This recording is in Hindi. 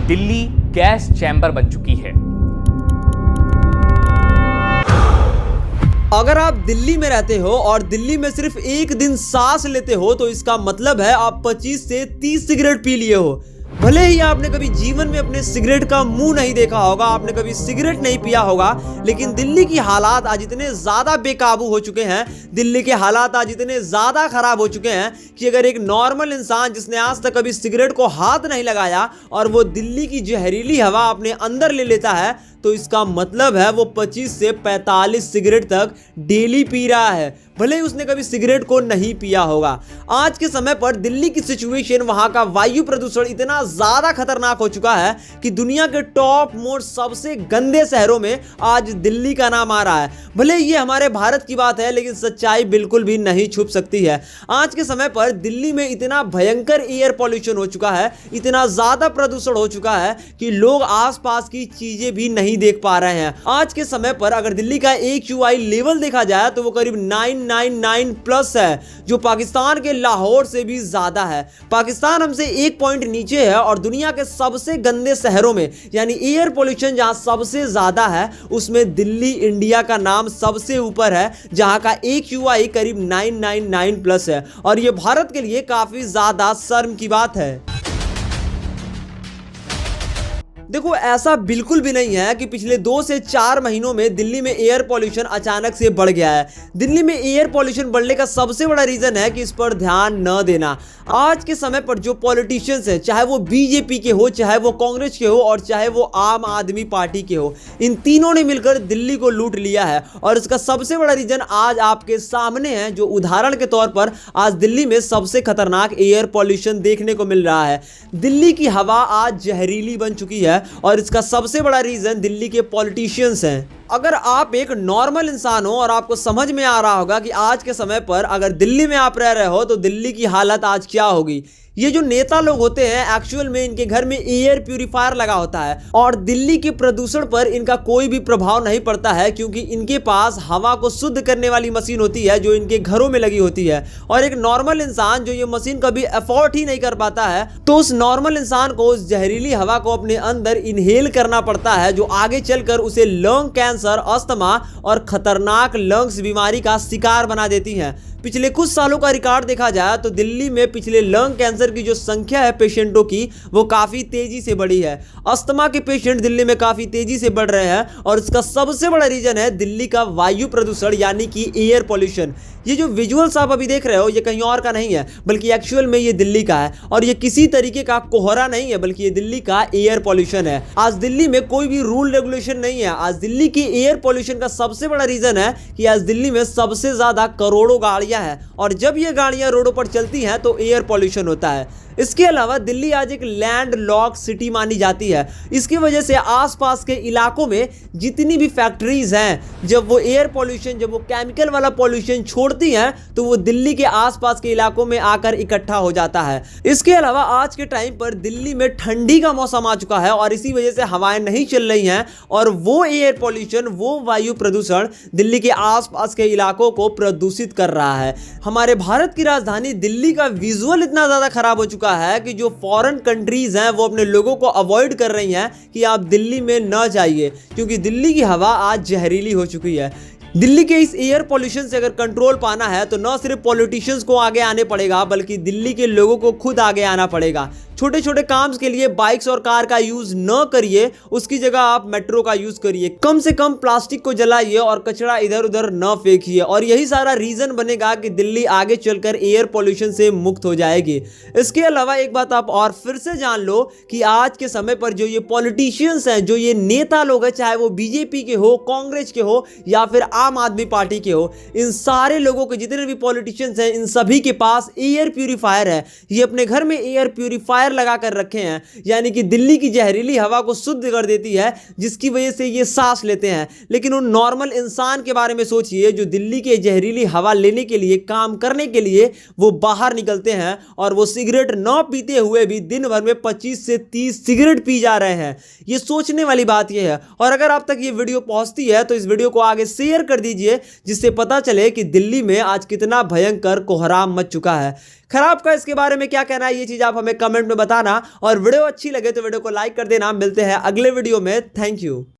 दिल्ली गैस चैम्बर बन चुकी है। अगर आप दिल्ली में रहते हो और दिल्ली में सिर्फ एक दिन सांस लेते हो तो इसका मतलब है आप 25 से 30 सिगरेट पी लिए हो। भले ही आपने कभी जीवन में अपने सिगरेट का मुंह नहीं देखा होगा, आपने कभी सिगरेट नहीं पिया होगा, लेकिन दिल्ली की हालात आज इतने ज्यादा बेकाबू हो चुके हैं, दिल्ली के हालात आज इतने ज्यादा खराब हो चुके हैं कि अगर एक नॉर्मल इंसान जिसने आज तक कभी सिगरेट को हाथ नहीं लगाया और वो दिल्ली की जहरीली हवा अपने अंदर ले लेता है तो इसका मतलब है वो 25 से 45 सिगरेट तक डेली पी रहा है, भले ही उसने कभी सिगरेट को नहीं पिया होगा। आज के समय पर दिल्ली की सिचुएशन, वहां का वायु प्रदूषण इतना ज्यादा खतरनाक हो चुका है कि दुनिया के टॉप मोस्ट सबसे गंदे शहरों में आज दिल्ली का नाम आ रहा है। भले ये हमारे भारत की बात है लेकिन सच्चाई बिल्कुल भी नहीं छुप सकती है। आज के समय पर दिल्ली में इतना भयंकर एयर पॉल्यूशन हो चुका है, इतना ज्यादा प्रदूषण हो चुका है कि लोग आसपास की चीजें भी नहीं देख पा रहे हैं। आज के समय पर अगर दिल्ली का AQI लेवल देखा जाए तो वो करीब 999 प्लस है, जो पाकिस्तान के लाहौर से भी ज्यादा है। पाकिस्तान हमसे एक पॉइंट नीचे है और दुनिया के सबसे गंदे शहरों में यानी एयर पोल्यूशन जहां सबसे ज्यादा है उसमें दिल्ली इंडिया का नाम सबसे ऊपर है, जहां का AQI करीब 999 प्लस है और यह भारत के लिए काफी ज्यादा शर्म की बात है। देखो, ऐसा बिल्कुल भी नहीं है कि पिछले 2 से 4 महीनों में दिल्ली में एयर पॉल्यूशन अचानक से बढ़ गया है। दिल्ली में एयर पॉल्यूशन बढ़ने का सबसे बड़ा रीजन है कि इस पर ध्यान न देना। आज के समय पर जो पॉलिटिशियंस हैं, चाहे वो बीजेपी के हो, चाहे वो कांग्रेस के हो और चाहे वो आम आदमी पार्टी के हो, इन तीनों ने मिलकर दिल्ली को लूट लिया है और इसका सबसे बड़ा रीजन आज आपके सामने है, जो उदाहरण के तौर पर आज दिल्ली में सबसे खतरनाक एयर पॉल्यूशन देखने को मिल रहा है। दिल्ली की हवा आज जहरीली बन चुकी है और इसका सबसे बड़ा रीजन दिल्ली के पॉलिटिशियंस हैं। अगर आप एक नॉर्मल इंसान हो और आपको समझ में आ रहा होगा कि आज के समय पर अगर दिल्ली में आप रह रहे हो तो दिल्ली की हालत आज क्या होगी। ये जो नेता लोग होते हैं, एक्चुअल में इनके घर में एयर प्यूरिफायर लगा होता है और दिल्ली के प्रदूषण पर इनका कोई भी प्रभाव नहीं पड़ता है, क्योंकि इनके पास हवा को शुद्ध करने वाली मशीन होती है जो इनके घरों में लगी होती है। और एक नॉर्मल इंसान जो ये मशीन कभी अफोर्ड ही नहीं कर पाता है, तो उस नॉर्मल इंसान को उस जहरीली हवा को अपने अंदर इनहेल करना पड़ता है, जो आगे चलकर उसे लंग कैंसर, अस्थमा और खतरनाक लंग्स बीमारी का शिकार बना देती है। पिछले कुछ सालों का रिकॉर्ड देखा जाए तो दिल्ली में पिछले लंग कैंसर की जो संख्या है पेशेंटों की, वो काफ़ी तेज़ी से बढ़ी है। अस्थमा के पेशेंट दिल्ली में काफ़ी तेज़ी से बढ़ रहे हैं और इसका सबसे बड़ा रीज़न है दिल्ली का वायु प्रदूषण यानी कि एयर पॉल्यूशन। ये जो विजुअल्स आप अभी देख रहे हो ये कहीं और का नहीं है, बल्कि एक्चुअल में ये दिल्ली का है और ये किसी तरीके का कोहरा नहीं है, बल्कि ये दिल्ली का एयर पॉल्यूशन है। आज दिल्ली में कोई भी रूल रेगुलेशन नहीं है। आज दिल्ली की एयर पॉल्यूशन का सबसे बड़ा रीज़न है कि आज दिल्ली में सबसे ज़्यादा करोड़ों गाड़ियाँ हैं और जब ये गाड़ियाँ रोडों पर चलती हैं तो एयर पॉल्यूशन होता है। इसके अलावा दिल्ली आज एक लैंड लॉक सिटी मानी जाती है। इसकी वजह से आसपास के इलाकों में जितनी भी फैक्ट्रीज हैं, जब वो एयर पॉल्यूशन, जब वो केमिकल वाला पॉल्यूशन छोड़ती हैं तो वो दिल्ली के आसपास के इलाकों में आकर इकट्ठा हो जाता है। इसके अलावा आज के टाइम पर दिल्ली में ठंडी का मौसम आ चुका है और इसी वजह से हवाएं नहीं चल रही हैं और वो एयर पॉल्यूशन, वो वायु प्रदूषण दिल्ली के आसपास के इलाकों को प्रदूषित कर रहा है। हमारे भारत की राजधानी दिल्ली का विजुअल इतना ज़्यादा खराब हो चुका है कि जो फॉरेन कंट्रीज हैं वो अपने लोगों को अवॉइड कर रही हैं कि आप दिल्ली में न जाइए, क्योंकि दिल्ली की हवा आज जहरीली हो चुकी है। दिल्ली के इस एयर पॉल्यूशन से अगर कंट्रोल पाना है तो न सिर्फ पॉलिटिशियंस को आगे आने पड़ेगा, बल्कि दिल्ली के लोगों को खुद आगे आना पड़ेगा। छोटे छोटे काम्स के लिए बाइक्स और कार का यूज न करिए, उसकी जगह आप मेट्रो का यूज करिए। कम से कम प्लास्टिक को जलाइए और कचरा इधर उधर न फेंकिए और यही सारा रीजन बनेगा कि दिल्ली आगे चलकर एयर पॉल्यूशन से मुक्त हो जाएगी। इसके अलावा एक बात आप और फिर से जान लो कि आज के समय पर जो ये पॉलिटिशियंस हैं, जो ये नेता लोग हैं, चाहे वो बीजेपी के हो, कांग्रेस के हो या फिर आम आदमी पार्टी के हो, इन सारे लोगों के, जितने भी पॉलिटिशियंस हैं, इन सभी के पास एयर प्यूरिफायर है। ये अपने घर में एयर प्यूरिफायर लगा कर रखे हैं, यानी कि दिल्ली की जहरीली हवा को शुद्ध कर देती है, जिसकी वजह से ये सांस लेते हैं। लेकिन उन नॉर्मल इंसान के बारे में सोचिए जो दिल्ली के जहरीली हवा लेने के लिए, काम करने के लिए वो बाहर निकलते हैं और वो सिगरेट न पीते हुए भी दिन भर में 25 से 30 सिगरेट पी जा रहे हैं। ये सोचने वाली बात ये है। और अगर आप तक ये वीडियो पहुंचती है तो इस वीडियो को आगे शेयर कर दीजिए, जिससे पता चले कि दिल्ली में आज कितना भयंकर कोहराम मच चुका है। खैर आपका इसके बारे में क्या कहना है, ये चीज आप हमें कमेंट में बताना, और वीडियो अच्छी लगे तो वीडियो को लाइक कर देना। मिलते हैं अगले वीडियो में। Thank you.